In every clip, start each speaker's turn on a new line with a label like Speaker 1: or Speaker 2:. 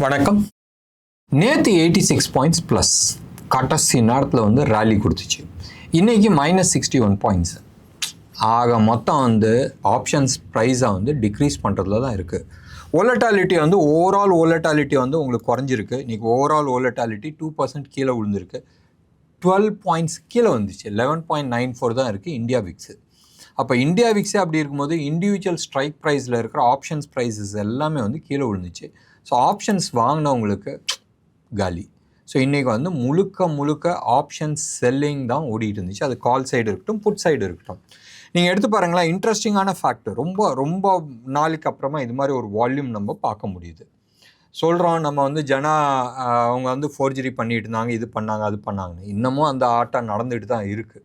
Speaker 1: வணக்கம். நேற்று 86 points plus கடைசி நேரத்தில் வந்து ரேலி கொடுத்துச்சு. இன்றைக்கி -61 பாயிண்ட்ஸ். ஆக மொத்தம் வந்து ஆப்ஷன்ஸ் ப்ரைஸை வந்து டிக்ரீஸ் பண்ணுறதுல தான் இருக்குது. வோலட்டாலிட்டி வந்து ஓவரால் வோலட்டாலிட்டி வந்து உங்களுக்கு குறைஞ்சிருக்கு. இன்றைக்கி ஓவரால் வோலட்டாலிட்டி 2% கீழே விழுந்திருக்கு. 12 பாயிண்ட்ஸ் கீழே வந்துச்சு. 11.94 தான் இருக்குது இந்தியாவிக்ஸு. அப்போ இந்தியாவிக்ஸே அப்படி இருக்கும்போது இண்டிவிஜுவல் ஸ்ட்ரைக் ப்ரைஸில் இருக்கிற ஆப்ஷன்ஸ் ப்ரைஸஸ் எல்லாமே வந்து கீழே விழுந்துச்சு. ஸோ ஆப்ஷன்ஸ் வாங்கினவங்களுக்கு காலி. ஸோ இன்றைக்கி வந்து முழுக்க ஆப்ஷன்ஸ் செல்லிங் தான் ஓடிட்டு இருந்துச்சு. அது கால் சைடு இருக்கட்டும், புட் சைடு இருக்கட்டும். நீங்கள் எடுத்து பாருங்களேன், இன்ட்ரெஸ்டிங்கான ஃபேக்டர். ரொம்ப நாளைக்கு அப்புறமா இது மாதிரி ஒரு வால்யூம் நம்ம பார்க்க முடியுது. சொல்கிறோம் நம்ம வந்து அவங்க வந்து ஃபோர்ஜரி பண்ணிட்டு இருந்தாங்க, இது பண்ணாங்க, அது பண்ணாங்கன்னு. இன்னமும் அந்த ஆட்டம் நடந்துகிட்டு தான் இருக்குது.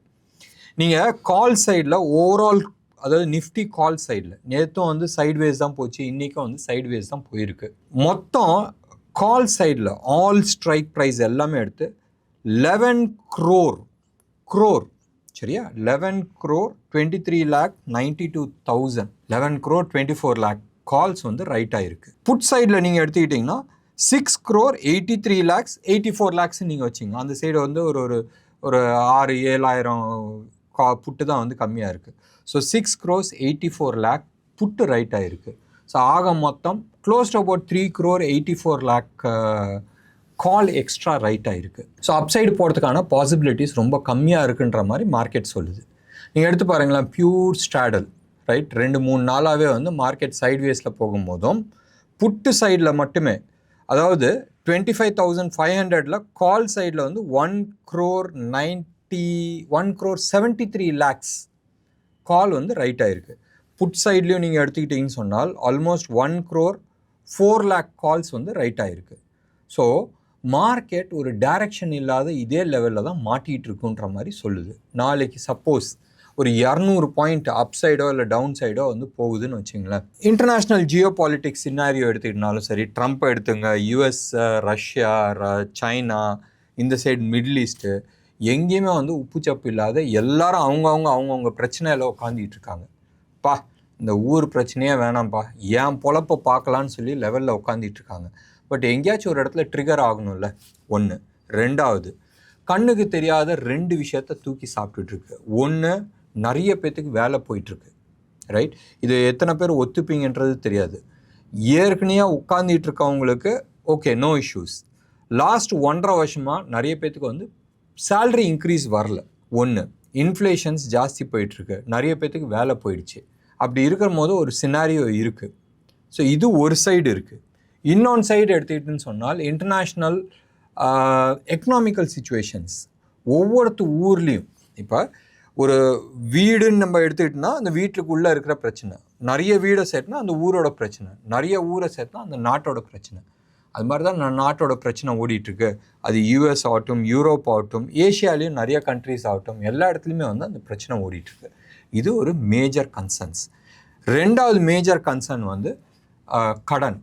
Speaker 1: நீங்கள் கால் சைடில் ஓவரால், அதாவது நிஃப்டி கால் சைடில் நேற்றும் வந்து சைட்வேஸ் தான் போச்சு, இன்றைக்கும் வந்து சைட்வேஸ் தான் போயிருக்கு. மொத்தம் கால் சைடில் ஆல் ஸ்ட்ரைக் ப்ரைஸ் எல்லாமே எடுத்து 11 crore சரியா, 11 crore 23,92,000, 11 crore 24 lakh கால்ஸ் வந்து ரைட் ஆகிருக்கு. புட் சைடில் நீங்கள் எடுத்துக்கிட்டிங்கன்னா 6 crore 83 lakhs 84 lakhs நீங்கள் வச்சிங்க. அந்த சைடு வந்து ஒரு 6,000-7,000 புட்டு தான் வந்து கம்மியாக இருக்குது. ஸோ 6 crores 84 lakh புட்டு ரைட் ஆகிருக்கு. ஸோ ஆக மொத்தம் close to about 3 crore 84 lakh call extra right ஆகிருக்கு. ஸோ அப்சைடு போகிறதுக்கான பாசிபிலிட்டிஸ் ரொம்ப கம்மியாக இருக்குன்ற மாதிரி மார்க்கெட் சொல்லுது. நீங்கள் எடுத்து பாருங்களேன், பியூர் ஸ்ட்ராடல் ரைட் 2-3 நாளாகவே வந்து மார்க்கெட் சைட்வேஸில் போகும்போதும் புட்டு சைடில் மட்டுமே, அதாவது 25,500 கால் சைடில் வந்து 1 crore 73 lakhs கால் வந்து ரைட் ஆகிருக்கு. புட் சைட்லேயும் நீங்கள் எடுத்துக்கிட்டிங்கன்னு சொன்னால் ஆல்மோஸ்ட் 1 crore 4 lakh கால்ஸ் வந்து ரைட் ஆகிருக்கு. ஸோ மார்க்கெட் ஒரு டைரக்ஷன் இல்லாத இதே லெவலில் தான் மாட்டிகிட்டு இருக்குன்ற மாதிரி சொல்லுது. நாளைக்கு சப்போஸ் ஒரு 200 பாயிண்ட் அப் சைடோ இல்லை டவுன் சைடோ வந்து போகுதுன்னு வச்சுங்களேன். இன்டர்நேஷ்னல் ஜியோ பாலிட்டிக்ஸ் சினாரியோ எடுத்துக்கிட்டாலும் சரி, ட்ரம்ப் எடுத்துங்க, யூஎஸ், ரஷ்யா, சைனா, இந்த சைடு மிடில் ஈஸ்ட்டு, எங்கேயுமே வந்து உப்புச்சப்பு இல்லாத எல்லாரும் அவங்கவுங்க பிரச்சனையில் உட்காந்துக்கிட்டு இருக்காங்க. இந்த ஊர் பிரச்சனையே வேணாம்ப்பா, ஏன் பொழப்பை பார்க்கலான்னு சொல்லி லெவலில் உட்காந்துட்டு இருக்காங்க. பட் எங்கேயாச்சும் ஒரு இடத்துல ட்ரிகர் ஆகணும்ல, ஒன்று. ரெண்டாவது, கண்ணுக்கு தெரியாத 2 விஷயத்த தூக்கி சாப்பிட்டுட்ருக்கு. ஒன்று, நிறைய பேர்த்துக்கு வேலை போயிட்டுருக்கு ரைட். இது எத்தனை பேர் ஒத்துப்பீங்கன்றது தெரியாது. ஏற்கனவே உட்காந்துட்டு இருக்கவங்களுக்கு ஓகே, நோ இஷ்யூஸ். லாஸ்ட் 1.5 வருஷமாக நிறைய பேர்த்துக்கு வந்து சேல்ரி இன்க்ரீஸ் வரல. ஒன்று, இன்ஃப்ளேஷன்ஸ் ஜாஸ்தி போயிட்டுருக்கு, நிறைய பேர்த்துக்கு வேலை போயிடுச்சு. அப்படி இருக்கிற போது ஒரு சினாரியோ இருக்குது. ஸோ இது ஒரு சைடு இருக்குது. இன்னொன்று சைடு எடுத்துக்கிட்டுன்னு சொன்னால் இன்டர்நேஷ்னல் எக்கனாமிக்கல் சிச்சுவேஷன்ஸ் ஒவ்வொருத்த ஊர்லேயும். இப்போ ஒரு வீடுன்னு நம்ம எடுத்துக்கிட்டோம்னா அந்த வீட்டுக்குள்ளே இருக்கிற பிரச்சனை, நிறைய வீடை சேர்த்துனா அந்த ஊரோட பிரச்சனை, நிறைய ஊரை சேர்த்துனா அந்த நாட்டோட பிரச்சனை. அது மாதிரி தான் நாட்டோட பிரச்சனை ஓடிட்டுருக்கு. அது யூஎஸ் ஆகட்டும், யூரோப் ஆகட்டும், ஏஷியாலேயும் நிறைய கண்ட்ரிஸ் ஆகட்டும், எல்லா இடத்துலையுமே வந்து அந்த பிரச்சனை ஓடிட்டுருக்கு. இது ஒரு மேஜர் கன்சர்ன்ஸ். ரெண்டாவது மேஜர் கன்சர்ன் வந்து கடன்.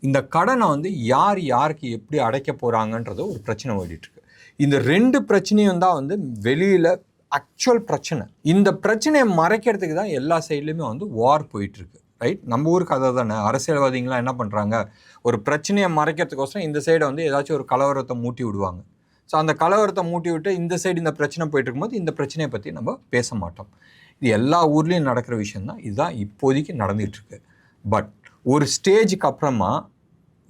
Speaker 1: இந்த கடனை வந்து யாருக்கு எப்படி அடைக்க போகிறாங்கன்றது ஒரு பிரச்சனை ஓடிட்டுருக்கு. இந்த 2 பிரச்சனையும் தான் வந்து வெளியில் ஆக்சுவல் பிரச்சனை. இந்த பிரச்சனையை மறைக்கிறதுக்கு தான் எல்லா சைட்லேயுமே வந்து வார் போயிட்டுருக்கு ரைட். நம்ம ஊருக்கு அதை தானே அரசியல்வாதிகள்லாம் என்ன பண்ணுறாங்க, ஒரு பிரச்சனையை மறைக்கிறதுக்கோசரம் இந்த சைடை வந்து ஏதாச்சும் ஒரு கலவரத்தை மூட்டி விடுவாங்க. ஸோ அந்த கலவரத்தை மூட்டி விட்டு இந்த சைடு இந்த பிரச்சனை போயிட்டு இருக்கும்போது இந்த பிரச்சனையை பற்றி நம்ம பேச மாட்டோம். இது எல்லா ஊர்லேயும் நடக்கிற விஷயந்தான். இதுதான் இப்போதைக்கு நடந்துகிட்ருக்கு. பட் ஒரு ஸ்டேஜுக்கு அப்புறமா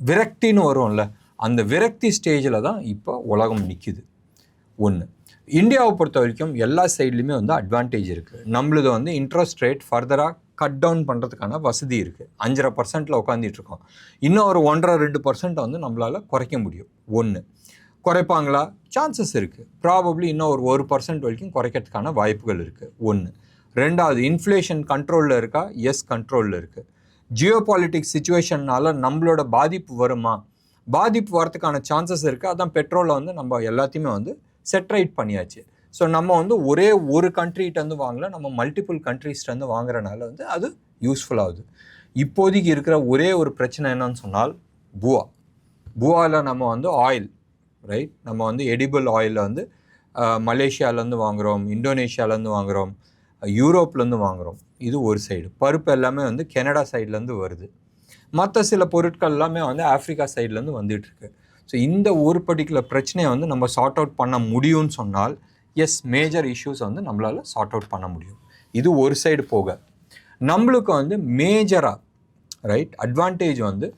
Speaker 1: விரக்தின்னு வரும்ல, அந்த விரக்தி ஸ்டேஜில் தான் இப்போ உலகம் நிற்கிது. ஒன்று, இந்தியாவை பொறுத்த வரைக்கும் எல்லா சைட்லேயுமே வந்து அட்வான்டேஜ் இருக்குது. நம்மளது வந்து இன்ட்ரெஸ்ட் ரேட் ஃபர்தராக கட் டவுன் பண்ணுறதுக்கான வசதி இருக்குது. 5.5% உட்காந்துட்ருக்கோம். இன்னும் ஒரு 1.5-2% வந்து நம்மளால் குறைக்க முடியும். ஒன்று, குறைப்பாங்களா? சான்சஸ் இருக்குது. ப்ராபப்ளி இன்னும் ஒரு 1% வரைக்கும் குறைக்கிறதுக்கான வாய்ப்புகள் இருக்குது. ஒன்று. ரெண்டாவது, இன்ஃப்ளேஷன் கண்ட்ரோலில் இருக்கா? எஸ், கண்ட்ரோலில் இருக்குது. ஜியோ பாலிட்டிக்ஸ் சிச்சுவேஷன்னால் நம்மளோட பாதிப்பு வருமா? பாதிப்பு வரதுக்கான சான்சஸ் இருக்குது. அதான் பெட்ரோலை வந்து நம்ம எல்லாத்தையுமே வந்து செட்ரைட் பண்ணியாச்சு. ஸோ நம்ம வந்து ஒரே ஒரு கண்ட்ரிகிட்டேருந்து வாங்கல, நம்ம மல்டிபிள் கண்ட்ரீஸ்லேருந்து வாங்குறனால வந்து அது யூஸ்ஃபுல்லாகுது. இப்போதைக்கு இருக்கிற ஒரே ஒரு பிரச்சனை என்னன்னு சொன்னால் பூவாவில் நம்ம வந்து ஆயில் ரைட், நம்ம வந்து எடிபிள் ஆயிலில் வந்து மலேசியாவிலேருந்து வாங்குகிறோம், இந்தோனேஷியாவிலேருந்து வாங்குகிறோம், யூரோப்லேருந்து வாங்குகிறோம். இது ஒரு சைடு. பருப்பு எல்லாமே வந்து கனடா சைட்லேருந்து வருது. மற்ற சில பொருட்கள் எல்லாமே வந்து ஆஃப்ரிக்கா சைட்லேருந்து வந்துட்டுருக்கு. ஸோ இந்த ஒரு பர்டிகுலர் பிரச்சனையை வந்து நம்ம சார்ட் அவுட் பண்ண முடியும்னு சொன்னால் எஸ், மேஜர் இஷ்யூஸ் வந்து நம்மளால் சார்ட் அவுட் பண்ண முடியும். இது ஒரு சைடு போக நம்மளுக்கு வந்து மேஜராக ரைட் அட்வான்டேஜ் வந்து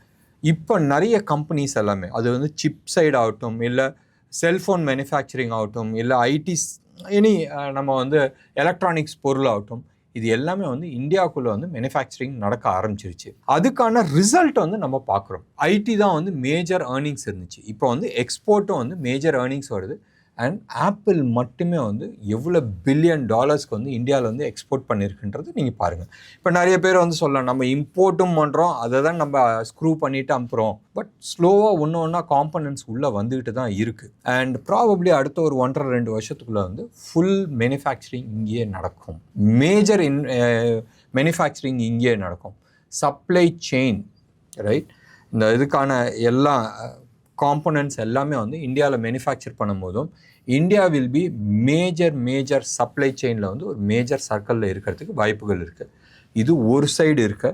Speaker 1: இப்போ நிறைய கம்பெனிஸ் எல்லாமே, அது வந்து சிப் சைடு ஆகட்டும், இல்லை செல்ஃபோன் மேனுஃபேக்சரிங் ஆகட்டும், இல்லை ஐடி எனி நம்ம வந்து எலக்ட்ரானிக்ஸ் பொருள் ஆகட்டும், இது எல்லாமே வந்து இந்தியாவுக்குள்ளே வந்து மேனுஃபேக்சரிங் நடக்க ஆரம்பிச்சிருச்சு. அதுக்கான ரிசல்ட் வந்து நம்ம பார்க்குறோம். ஐடி தான் வந்து மேஜர் ஏர்னிங்ஸ் இருந்துச்சு. இப்போ வந்து எக்ஸ்போர்ட்டும் வந்து மேஜர் ஏர்னிங்ஸ் வருது. அண்ட் ஆப்பிள் மட்டுமே வந்து எவ்வளோ $1 billion வந்து இந்தியாவில் வந்து எக்ஸ்போர்ட் பண்ணியிருக்குன்றது நீங்கள் பாருங்கள். இப்போ நிறைய பேர் வந்து சொல்லலாம், நம்ம இம்போர்ட்டும் பண்ணுறோம், அதை தான் நம்ம ஸ்க்ரூ பண்ணிவிட்டு அனுப்புகிறோம். பட் ஸ்லோவாக ஒன்றா காம்பனன்ட்ஸ் உள்ளே வந்துக்கிட்டு தான் இருக்குது. அண்ட் ப்ராபப்ளி அடுத்த ஒரு 1.5-2 வருஷத்துக்குள்ளே வந்து ஃபுல் மேனுஃபேக்சரிங் இங்கேயே நடக்கும். மேஜர் மேனுஃபேக்சரிங் இங்கேயே நடக்கும். சப்ளை செயின் ரைட், இந்த இதுக்கான எல்லா காம்பனன்ட்ஸ் எல்லாமே வந்து இந்தியாவில் மேனுஃபேக்சர் பண்ணும்போதும் India will be major supply செயினில் வந்து ஒரு மேஜர் சர்க்கிளில் இருக்கிறதுக்கு வாய்ப்புகள் இருக்குது. இது ஒரு சைடு இருக்க.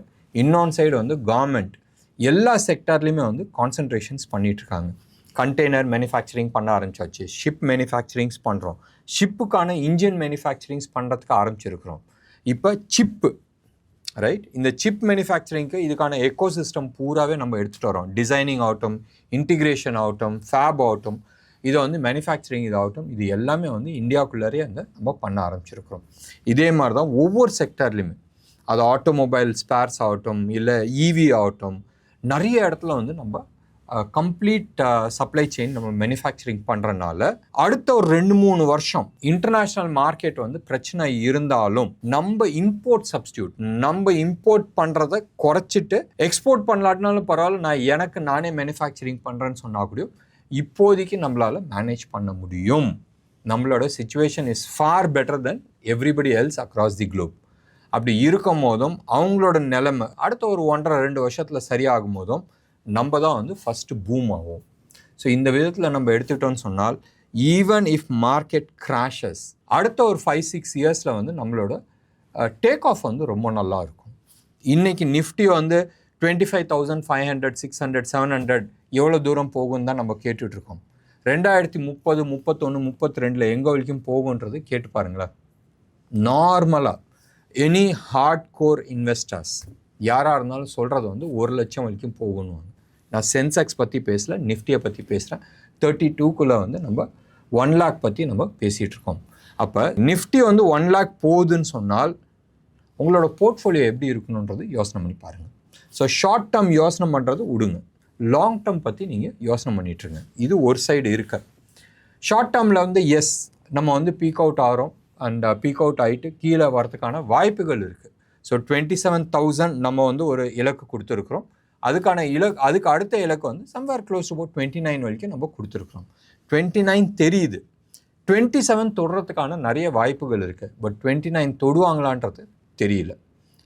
Speaker 1: இன்னொன்று சைடு வந்து கவர்மெண்ட் எல்லா செக்டார்லேயுமே வந்து கான்சன்ட்ரேஷன்ஸ் பண்ணிகிட்ருக்காங்க. கண்டெய்னர் மேனுஃபேக்சரிங் பண்ண ஆரம்பிச்சாச்சு, ஷிப் மேனுஃபேக்சரிங்ஸ் பண்ணுறோம், ஷிப்புக்கான இன்ஜின் மேனுஃபேக்சரிங்ஸ் பண்ணுறதுக்கு ஆரம்பிச்சிருக்கிறோம். இப்போ சிப்பு ரைட், இந்த சிப் மேனுஃபேக்சரிங்க்கு இதுக்கான எக்கோசிஸ்டம் பூராவே நம்ம எடுத்துகிட்டு வரோம். டிசைனிங் ஆகட்டும், இன்டிகிரேஷன் ஆகட்டும், ஃபேப் ஆகட்டும், இதை வந்து மேனுஃபேக்சரிங் இதாகட்டும், இது எல்லாமே வந்து இந்தியாவுக்குள்ளே அந்த நம்ம பண்ண ஆரம்பிச்சிருக்கிறோம். இதே மாதிரி தான் ஒவ்வொரு செக்டர்லையுமே, அது ஆட்டோமொபைல் ஸ்பேர்ஸ் ஆகட்டும், இல்லை இவி ஆகட்டும், நிறைய இடத்துல வந்து நம்ம கம்ப்ளீட் சப்ளை செயின் நம்ம மேனுஃபேக்சரிங் பண்ணுறனால அடுத்த ஒரு 2-3 வருஷம் இன்டர்நேஷ்னல் மார்க்கெட் வந்து பிரச்சனை இருந்தாலும் நம்ம இம்போர்ட் சப்ஸ்டியூட், நம்ம இம்போர்ட் பண்ணுறதை குறைச்சிட்டு எக்ஸ்போர்ட் பண்ணலாட்டினாலும் பரவாயில்ல, நான் எனக்கு நானே மேனுஃபேக்சரிங் பண்ணுறேன்னு சொன்னால் கூட இப்போதைக்கு நம்மளால் மேனேஜ் பண்ண முடியும். நம்மளோட situation is for better then everybody else across the Globe. அப்படி இருக்கும் போதும் அவங்களோட நிலைமை அடுத்த ஒரு 1.5-2 வருஷத்தில் சரியாகும் போதும் நம்ம தான் வந்து ஃபஸ்ட்டு பூம் ஆகும். ஸோ இந்த விதத்தில் நம்ம எடுத்துக்கிட்டோன்னு சொன்னால் ஈவன் இஃப் மார்க்கெட் கிராஷஸ் அடுத்த ஒரு 5-6 இயர்ஸில் வந்து நம்மளோட டேக் ஆஃப் வந்து ரொம்ப நல்லா இருக்கும். இன்றைக்கி நிஃப்டி வந்து 25,500, 600, 700 எவ்வளோ தூரம் போகும்னு தான் நம்ம கேட்டுட்ருக்கோம். 2030, 31, 32 எங்கே வரைக்கும் போகுன்றது கேட்டு பாருங்களேன். நார்மலாக எனி ஹார்ட் கோர் இன்வெஸ்டர்ஸ் யாராக இருந்தாலும் சொல்கிறது வந்து 1 லட்சம் வரைக்கும் போகணும். நான் சென்செக்ஸ் பற்றி பேசல, நிஃப்டியை பற்றி பேசுகிறேன். 32க்குள்ளே வந்து நம்ம 1 lakh பற்றி நம்ம பேசிகிட்ருக்கோம். அப்போ நிஃப்டி வந்து 1 lakh போகுதுன்னு சொன்னால் உங்களோட போர்ட்ஃபோலியோ எப்படி இருக்கணுன்றது யோசனை பண்ணி பாருங்கள். ஸோ ஷார்ட் டேர்ம் யோசனை பண்ணுறது விடுங்க, லாங் டேர்ம் பற்றி நீங்கள் யோசனை பண்ணிட்டுருங்க. இது ஒரு சைடு இருக்க. ஷார்ட் டேர்மில் வந்து எஸ், நம்ம வந்து பீக் அவுட் ஆகிறோம் அண்ட் பீக் அவுட் ஆகிட்டு கீழே வரதுக்கான வாய்ப்புகள் இருக்குது. ஸோ 27,000 நம்ம வந்து ஒரு இலக்கு கொடுத்துருக்குறோம். அதுக்கான அதுக்கு அடுத்த இலக்கு வந்து சம்வேர் க்ளோஸ் டு அபவுட் 29 வரைக்கும் நம்ம கொடுத்துருக்குறோம். 29 தெரியுது, 27 தொடுறதுக்கான நிறைய வாய்ப்புகள் இருக்குது. பட் 29 தொடுவாங்களான்றது தெரியல.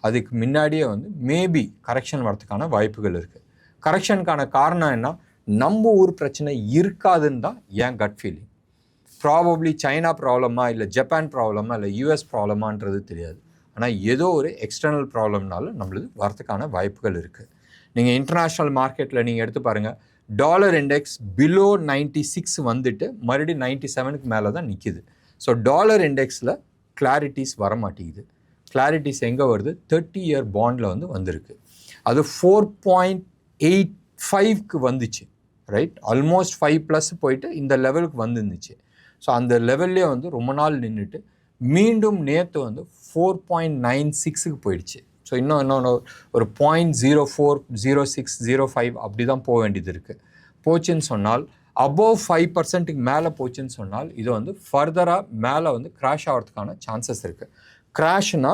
Speaker 1: அதுக்கு முன்னாடியே வந்து மேபி கரெக்ஷன் வரதுக்கான வாய்ப்புகள் இருக்குது. கரெக்ஷனுக்கான காரணம் என்ன, நம்ம ஊர் பிரச்சனை இருக்காதுன்னு தான் என் கட் ஃபீலிங். ப்ராபப்ளி சைனா ப்ராப்ளமா, இல்லை ஜப்பான் ப்ராப்ளமா, இல்லை யூஎஸ் ப்ராப்ளமான்றது தெரியாது. ஆனால் ஏதோ ஒரு எக்ஸ்டர்னல் ப்ராப்ளம்னால நம்மளுக்கு வரதுக்கான வாய்ப்புகள் இருக்குது. நீங்கள் இன்டர்நேஷ்னல் மார்க்கெட்டில் நீங்கள் எடுத்து பாருங்கள், டாலர் இண்டெக்ஸ் பிலோ 96 வந்துட்டு மறுபடியும் 97க்கு மேலே தான் நிற்கிது. ஸோ டாலர் இண்டெக்ஸில் கிளாரிட்டிஸ் வர மாட்டேங்குது. கிளாரிட்டிஸ் எங்கே வருது, 30-year பாண்டில் வந்து வந்திருக்கு. அது 4.85க்கு வந்துச்சு ரைட், ஆல்மோஸ்ட் 5+ போயிட்டு இந்த லெவலுக்கு வந்துருந்துச்சு. ஸோ அந்த லெவல்லே வந்து ரொம்ப நாள் நின்றுட்டு மீண்டும் நேற்று வந்து 4.96க்கு போயிடுச்சு. ஸோ இன்னொன்று ஒரு 0.040605 அப்படி தான் போக வேண்டியது இருக்குது. போச்சுன்னு சொன்னால் அபோவ் 5%க்கு மேலே போச்சுன்னு சொன்னால் இது வந்து ஃபர்தராக மேலே வந்து கிராஷ் ஆகிறதுக்கான சான்சஸ் இருக்குது. கிராஷ்னா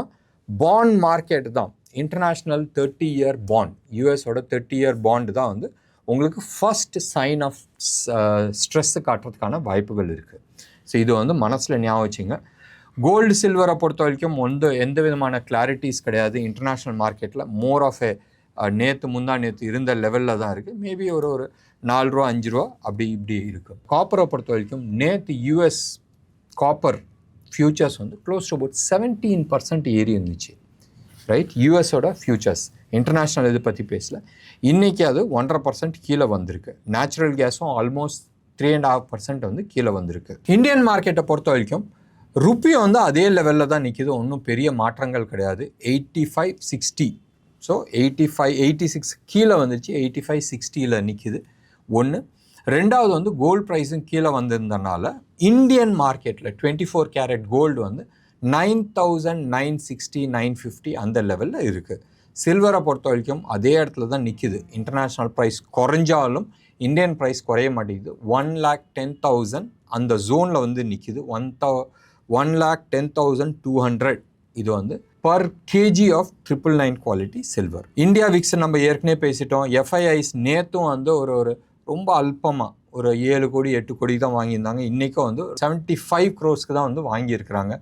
Speaker 1: பாண்ட் மார்க்கெட் தான், இன்டர்நேஷ்னல் 30-year பாண்ட், யூஎஸோட 30-year பாண்டு தான் வந்து உங்களுக்கு ஃபர்ஸ்ட் சைன் ஆஃப் ஸ்ட்ரெஸ்ஸு காட்டுறதுக்கான வாய்ப்புகள் இருக்குது. ஸோ இது வந்து மனசில் ஞாபகம் வச்சுங்க. கோல்டு சில்வரை பொறுத்த வரைக்கும் எந்த விதமான கிளாரிட்டிஸ் கிடையாது. இன்டர்நேஷ்னல் மார்க்கெட்டில் மோர் ஆஃப் நேற்று நேற்று இருந்த லெவலில் தான் இருக்குது. மேபி ஒரு $4, $5 அப்படி இப்படி இருக்குது. காப்பரை பொறுத்த வரைக்கும் நேற்று யூஎஸ் காப்பர் ஃபியூச்சர்ஸ் வந்து க்ளோஸ் டு அபவுட் 17% ஏறி இருந்துச்சு. ரைட். யூஎஸோட ஃபியூச்சர்ஸ் இன்டர்நேஷ்னல் இது பற்றி பேசல. இன்றைக்கி அது 1.5% கீழே வந்திருக்கு. நேச்சுரல் கேஸும் ஆல்மோஸ்ட் 3.5% வந்து கீழே வந்திருக்கு. இந்தியன் மார்க்கெட்டை பொறுத்த வரைக்கும் ருப்பியும் வந்து அதே லெவலில் தான் நிற்கிது. ஒன்றும் பெரிய மாற்றங்கள் கிடையாது. 85.60. ஸோ 86 கீழே வந்துருச்சு. 85.60 நிற்கிது. ஒன்று. ரெண்டாவது வந்து கோல்டு ப்ரைஸும் கீழே வந்திருந்தனால இந்தியன் மார்க்கெட்டில் 24 கேரட் கோல்டு வந்து 9,960 950 அந்த லெவலில் இருக்குது. சில்வரை பொறுத்த வரைக்கும் அதே இடத்துல தான் நிற்கிது. இன்டர்நேஷ்னல் ப்ரைஸ் குறைஞ்சாலும் இந்தியன் ப்ரைஸ் குறைய மாட்டேங்குது. 1,10,000 அந்த ஜோனில் வந்து நிற்கிது. 1,10,200 இது வந்து per kg of 999 quality silver. India VIX நம்ம ஏற்கனவே பேசிட்டோம். எஃப்ஐஐஸ் நேற்றும் வந்து ஒரு ரொம்ப அல்பமாக ஒரு 7 கோடி 8 கோடி தான் வாங்கியிருந்தாங்க. இன்றைக்கும் வந்து 75 crores தான் வந்து வாங்கியிருக்கிறாங்க.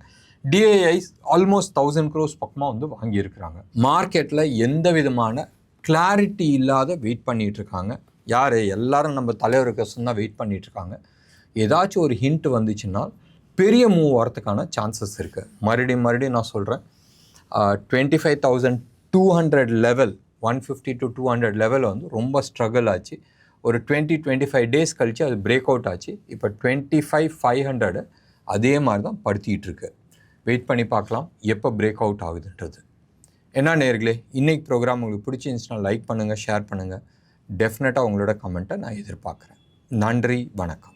Speaker 1: டிஐஐஸ் ஆல்மோஸ்ட் 1000 crores பக்கமாக வந்து வாங்கியிருக்கிறாங்க. மார்க்கெட்டில் எந்த விதமான கிளாரிட்டி இல்லாத வெயிட் பண்ணிகிட்ருக்காங்க. யார் எல்லாரும் நம்ம தலைவருக்கு தான் வெயிட் பண்ணிகிட்ருக்காங்க. ஏதாச்சும் ஒரு ஹிண்ட் வந்துச்சுன்னா பெரிய மூவ் வரத்துக்கான சான்சஸ் இருக்குது. மறுபடியும் நான் சொல்கிறேன், 25,200 லெவல் 150 to 200 லெவல் வந்து ரொம்ப ஸ்ட்ரகிள் ஆச்சு. ஒரு 20-25 டேஸ் கழித்து அது பிரேக் அவுட் ஆச்சு. இப்போ 25,500 அதே மாதிரி தான் படுத்திகிட்டு இருக்கு. வெயிட் பண்ணி பார்க்கலாம் எப்போ பிரேக் அவுட் ஆகுதுன்றது. என்ன நேயர்களே, இன்றைக்கி ப்ரோக்ராம் உங்களுக்கு பிடிச்சிருந்துச்சுன்னா லைக் பண்ணுங்கள், ஷேர் பண்ணுங்கள். டெஃபினட்டாக உங்களோட கமெண்ட்டை நான் எதிர்பார்க்குறேன். நன்றி, வணக்கம்.